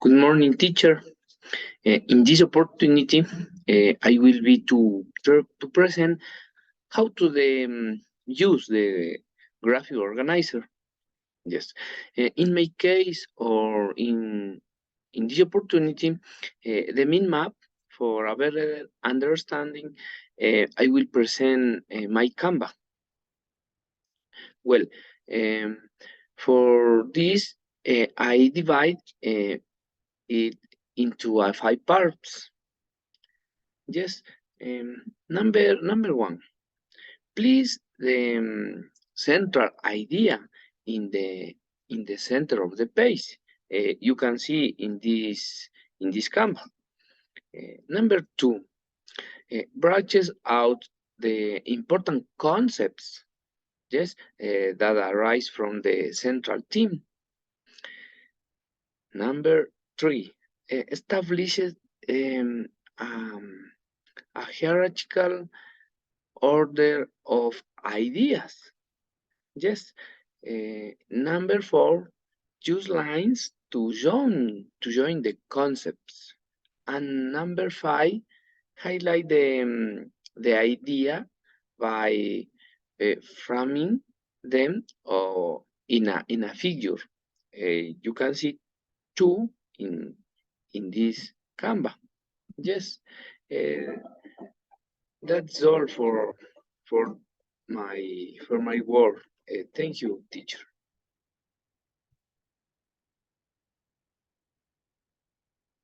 Good morning, teacher. In this opportunity, I will be to present how to use the graphic organizer. Yes, in my case or in this opportunity, the min map for a better understanding, I will present my Canva. Well, um, for this, I divide it into 5 parts. Yes, number one, please the central idea in the center of the page. You can see in this Canva. Number two, branches out the important concepts. Yes, that arise from the central theme. Number three, establishes a hierarchical order of ideas. Yes. Number four, use lines to join the concepts. And number five, highlight the idea by framing them or in a figure. You can see two in this Canva. Yes. Uh, that's all for my work. Thank you, teacher.